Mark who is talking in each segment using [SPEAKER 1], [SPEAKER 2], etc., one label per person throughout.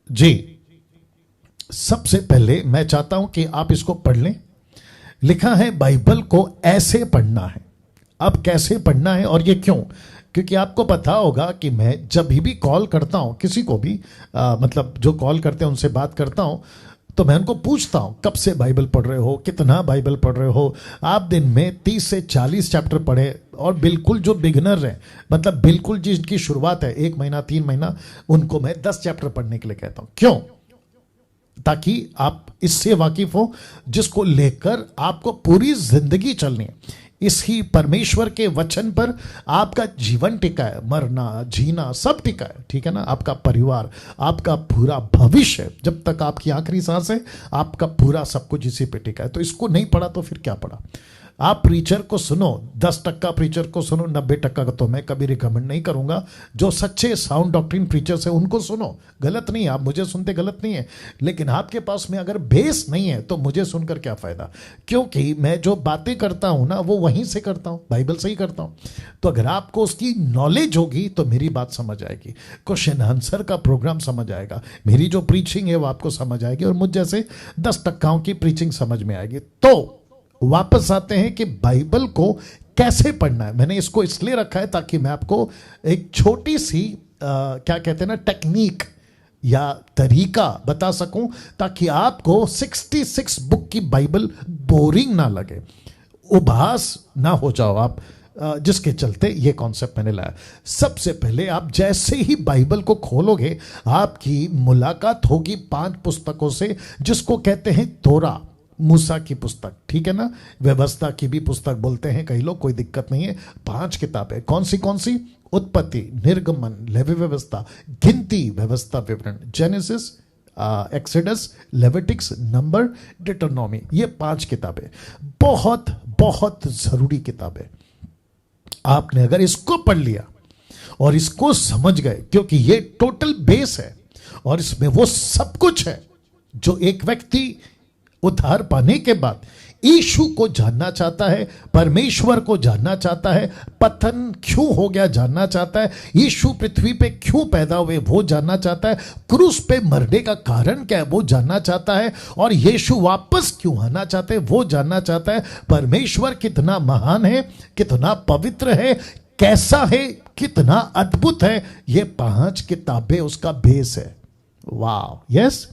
[SPEAKER 1] जी, सबसे पहले मैं चाहता हूं कि आप इसको पढ़ लें। लिखा है बाइबल को ऐसे पढ़ना है। अब कैसे पढ़ना है और ये क्यों? क्योंकि आपको पता होगा कि मैं जब भी कॉल करता हूं किसी को भी, मतलब जो कॉल करते हैं उनसे बात करता हूं, तो मैं उनको पूछता हूं कब से बाइबल पढ़ रहे हो, कितना बाइबल पढ़ रहे हो। आप दिन में 30 से 40 चैप्टर पढ़े। और बिल्कुल जो बिगनर हैं, मतलब बिल्कुल जिनकी शुरुआत है 1 महीना 3 महीना, उनको मैं 10 चैप्टर पढ़ने के लिए कहता हूं। क्यों? ताकि आप इससे वाकिफ हो जिसको लेकर आपको पूरी जिंदगी चलनी है। इसी परमेश्वर के वचन पर आपका जीवन टिका है, मरना जीना सब टिका है, ठीक है ना। आपका परिवार, आपका पूरा भविष्य, जब तक आपकी आखिरी सांस है, आपका पूरा सब कुछ इसी पे टिका है। तो इसको नहीं पढ़ा तो फिर क्या पढ़ा? आप प्रीचर को सुनो, 10% प्रीचर को सुनो, 90% का तो मैं कभी रिकमेंड नहीं करूंगा। जो सच्चे साउंड डॉक्ट्रिन प्रीचर्स है उनको सुनो, गलत नहीं है, आप मुझे सुनते गलत नहीं है। लेकिन आपके पास में अगर बेस नहीं है तो मुझे सुनकर क्या फायदा? क्योंकि मैं जो बातें करता हूं ना वो वहीं से करता हूं, बाइबल से ही करता हूं। तो अगर आपको उसकी नॉलेज होगी तो मेरी बात समझ आएगी, क्वेश्चन आंसर का प्रोग्राम समझ आएगा, मेरी जो प्रीचिंग है वो आपको समझ आएगी, और मुझ जैसे 10% की प्रीचिंग समझ में आएगी। तो वापस आते हैं कि बाइबल को कैसे पढ़ना है। मैंने इसको इसलिए रखा है ताकि मैं आपको एक छोटी सी क्या कहते हैं ना, टेक्निक या तरीका बता सकूं, ताकि आपको 66 बुक की बाइबल बोरिंग ना लगे, उबास ना हो जाओ आप, जिसके चलते ये कॉन्सेप्ट मैंने लाया। सबसे पहले आप जैसे ही बाइबल को खोलोगे, आपकी मुलाकात होगी 5 पुस्तकों से, जिसको कहते हैं तोरा, मूसा की पुस्तक, ठीक है ना। व्यवस्था की भी पुस्तक बोलते हैं कई लोग, कोई दिक्कत नहीं है। 5 किताबें कौन सी? उत्पत्ति, निर्गमन, लेवी व्यवस्था, गिनती, व्यवस्था विवरण, जेनेसिस, एक्सोडस, लेविटिक्स, नंबर, डिटरनॉमी। ये 5 किताबें बहुत बहुत जरूरी किताबें। आपने अगर इसको पढ़ लिया और इसको समझ गए, क्योंकि ये टोटल बेस है और इसमें वो सब कुछ है जो एक व्यक्ति उद्धार पाने के बाद यीशु को जानना चाहता है, परमेश्वर को जानना चाहता है, पतन क्यों हो गया जानना चाहता है, यीशु पृथ्वी पे क्यों पैदा हुए वो जानना चाहता है, क्रूस पे मरने का कारण क्या है वो जानना चाहता है, और यीशु वापस क्यों आना चाहते हैं वो जानना चाहता है। परमेश्वर कितना महान है, कितना पवित्र है, कैसा है, कितना अद्भुत है, ये 5 किताबें उसका बेस है। वाह, यस।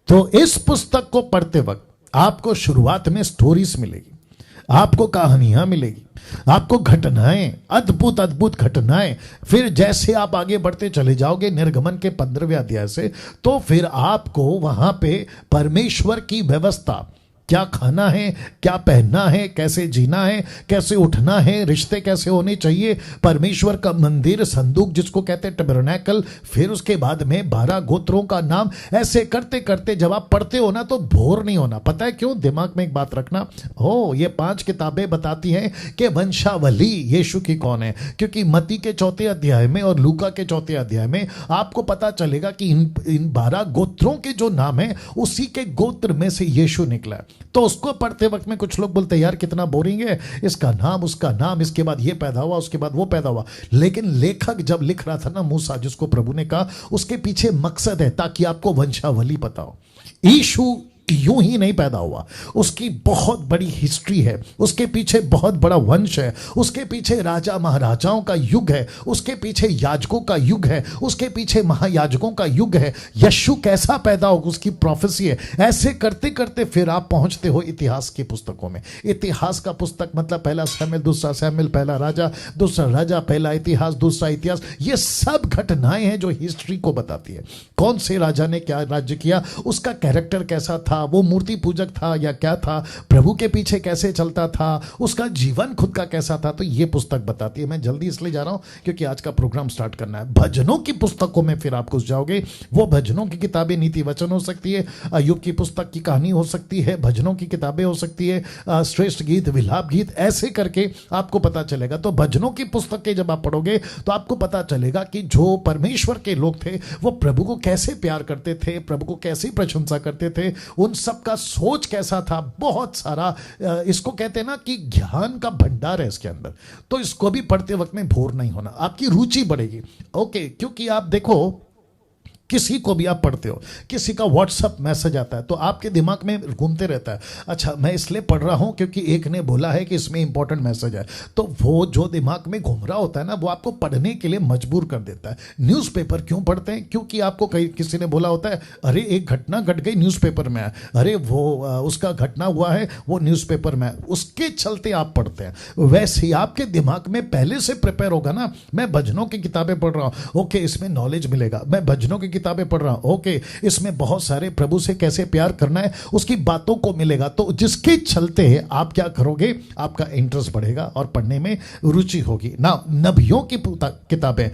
[SPEAKER 1] तो इस पुस्तक को पढ़ते वक्त आपको शुरुआत में स्टोरीज मिलेगी, आपको कहानियां मिलेगी, आपको घटनाएं, अद्भुत अद्भुत घटनाएं। फिर जैसे आप आगे बढ़ते चले जाओगे निर्गमन के 15वें अध्याय से, तो फिर आपको वहां पे परमेश्वर की व्यवस्था, क्या खाना है, क्या पहनना है, कैसे जीना है, कैसे उठना है, रिश्ते कैसे होने चाहिए, परमेश्वर का मंदिर, संदूक जिसको कहते हैं टैबरनेकल, फिर उसके बाद में 12 गोत्रों का नाम। ऐसे करते करते जब आप पढ़ते हो ना तो बोर नहीं होना। पता है क्यों? दिमाग में एक बात रखना हो, ये 5 किताबें बताती हैं कि वंशावली यीशु की कौन है। क्योंकि मत्ती के 4 अध्याय में और लूका के 4 अध्याय में आपको पता चलेगा कि इन 12 गोत्रों के जो नाम है उसी के गोत्र में से यीशु निकला है। तो उसको पढ़ते वक्त में कुछ लोग बोलते हैं यार कितना बोरिंग है, इसका नाम उसका नाम, इसके बाद ये पैदा हुआ, उसके बाद वो पैदा हुआ। लेकिन लेखक जब लिख रहा था ना, मूसा जिसको प्रभु ने कहा, उसके पीछे मकसद है ताकि आपको वंशावली पता हो। यीशु यूं ही नहीं पैदा हुआ, उसकी बहुत बड़ी हिस्ट्री है, उसके पीछे बहुत बड़ा वंश है, उसके पीछे राजा महाराजाओं का युग है, उसके पीछे याजकों का युग है, उसके पीछे महायाजकों का युग है। यीशु कैसा पैदा होगा उसकी प्रोफेसी है। ऐसे करते करते फिर आप पहुंचते हो इतिहास की पुस्तकों में। इतिहास का पुस्तक मतलब पहला शमूएल, दूसरा शमूएल, पहला राजा, दूसरा राजा, पहला इतिहास, दूसरा इतिहास। ये सब घटनाएं हैं जो हिस्ट्री को बताती है। कौन से राजा ने क्या राज्य किया, उसका कैरेक्टर कैसा था, वो मूर्ति पूजक था या क्या था, प्रभु के पीछे कैसे चलता था, उसका जीवन खुद का कैसा था। तो ये पुस्तक बताती है। मैं जल्दी इसलिए जा रहा हूं क्योंकि आज का प्रोग्राम स्टार्ट करना है। भजनों की पुस्तकों में फिर आप घुस जाओगे। वो भजनों की किताबें नीति वचन हो सकती है, अय्यूब की पुस्तक की कहानी हो सकती है, भजनों की किताबें हो सकती है, श्रेष्ठ गीत, विलाप गीत, ऐसे करके आपको पता चलेगा। तो भजनों की पुस्तकें जब आप पढ़ोगे तो आपको पता चलेगा कि जो परमेश्वर के लोग थे वो प्रभु को कैसे प्यार करते थे, प्रभु को कैसे प्रशंसा करते थे, उन सबका सोच कैसा था। बहुत सारा इसको कहते हैं ना कि ज्ञान का भंडार है इसके अंदर। तो इसको भी पढ़ते वक्त में बोर नहीं होना, आपकी रुचि बढ़ेगी। ओके, क्योंकि आप देखो किसी को भी आप पढ़ते हो, किसी का व्हाट्सअप मैसेज आता है तो आपके दिमाग में घूमते रहता है, अच्छा मैं इसलिए पढ़ रहा हूं क्योंकि एक ने बोला है कि इसमें इंपॉर्टेंट मैसेज है। तो वो जो दिमाग में घूम रहा होता है ना, वो आपको पढ़ने के लिए मजबूर कर देता है। न्यूज़पेपर क्यों पढ़ते हैं? क्योंकि आपको किसी ने बोला होता है, अरे एक घटना घट गई न्यूज़पेपर में है, अरे वो उसका घटना हुआ है वो न्यूज़पेपर में है, उसके चलते आप पढ़ते हैं। वैसे ही आपके दिमाग में पहले से प्रिपेयर होगा ना, मैं भजनों की किताबें पढ़ रहा हूं, ओके इसमें नॉलेज मिलेगा। मैं भजनों की किताबें पढ़ रहा हूं, ओके इसमें बहुत सारे प्रभु से कैसे प्यार करना है उसकी बातों को मिलेगा। तो जिसके चलते आप क्या करोगे, आपका इंटरेस्ट बढ़ेगा और पढ़ने में रुचि होगी ना। नबियों की किताबें,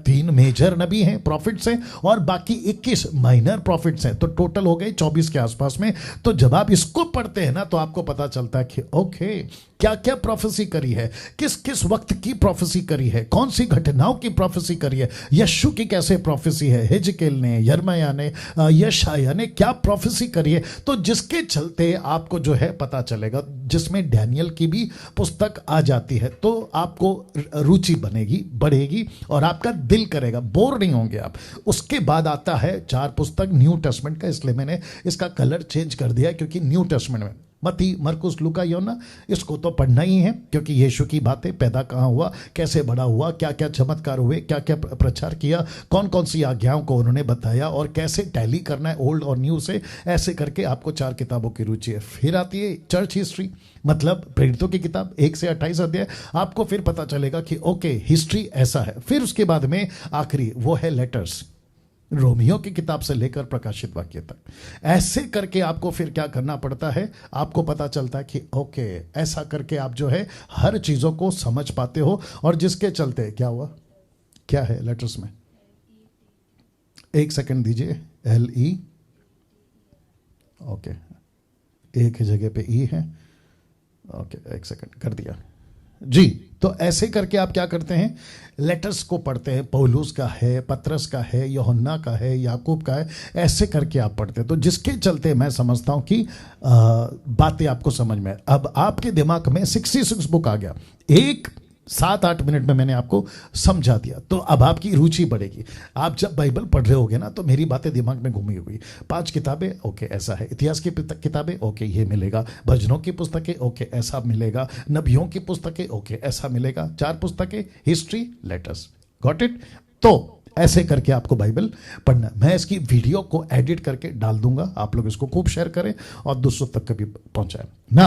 [SPEAKER 1] 3 मेजर नबी हैं, प्रॉफिट्स हैं, और बाकी 21 माइनर प्रॉफिट्स हैं, तो टोटल हो गए 24 के आसपास में। तो जब आप इसको पढ़ते हैं ना, तो आपको पता चलता है कि ओके क्या क्या प्रोफेसी करी है, किस किस वक्त की प्रोफेसी करी है, कौन सी घटनाओं की प्रोफेसी करी है, यशु की कैसे प्रोफेसी है, हिजकेल ने, यर्मया ने, यशाया ने क्या प्रोफेसी करी है। तो जिसके चलते आपको जो है पता चलेगा, जिसमें डैनियल की भी पुस्तक आ जाती है, तो आपको रुचि बनेगी, बढ़ेगी और आपका दिल करेगा, बोर नहीं होंगे आप। उसके बाद आता है 4 पुस्तक न्यू टेस्टमेंट का, इसलिए मैंने इसका कलर चेंज कर दिया क्योंकि न्यू टेस्टमेंट में मत्ती, मरकुस, लूका, योना, इसको तो पढ़ना ही है क्योंकि यीशु की बातें, पैदा कहाँ हुआ, कैसे बड़ा हुआ, क्या क्या चमत्कार हुए, क्या क्या प्रचार किया, कौन कौन सी आज्ञाओं को उन्होंने बताया और कैसे टैली करना है ओल्ड और न्यू से। ऐसे करके आपको 4 किताबों की रुचि है। फिर आती है चर्च हिस्ट्री, मतलब प्रेरितों की किताब 1 से 28 अध्याय, आपको फिर पता चलेगा कि ओके हिस्ट्री ऐसा है। फिर उसके बाद में आखिरी वो है लेटर्स, रोमियो की किताब से लेकर प्रकाशित वाक्य तक। ऐसे करके आपको फिर क्या करना पड़ता है, आपको पता चलता है कि ओके ऐसा करके आप जो है हर चीज़ों को समझ पाते हो। और जिसके चलते क्या हुआ, क्या है लेटर्स में, एक सेकंड दीजिए, LE, ओके एक ही जगह पे E है, ओके एक सेकंड कर दिया जी। तो ऐसे करके आप क्या करते हैं, लेटर्स को पढ़ते हैं, पौलुस का है, पतरस का है, यूहन्ना का है, याकूब का है, ऐसे करके आप पढ़ते हैं। तो जिसके चलते मैं समझता हूं कि बातें आपको समझ में। अब आपके दिमाग में 66 बुक आ गया, एक 7-8 मिनट में मैंने आपको समझा दिया, तो अब आपकी रुचि बढ़ेगी। आप जब बाइबल पढ़ रहे होगे ना, तो मेरी बातें दिमाग में घूमी हुई, 5 किताबें ओके ऐसा है, इतिहास की किताबें ओके ये मिलेगा, भजनों की पुस्तकें ओके ऐसा मिलेगा, नबियों की पुस्तकें ओके ऐसा मिलेगा, 4 पुस्तकें हिस्ट्री, लेटर्स, गॉट इट। तो ऐसे करके आपको बाइबल पढ़ना। मैं इसकी वीडियो को एडिट करके डाल दूंगा, आप लोग इसको खूब शेयर करें और दूसरों तक कभी पहुंचाएं ना।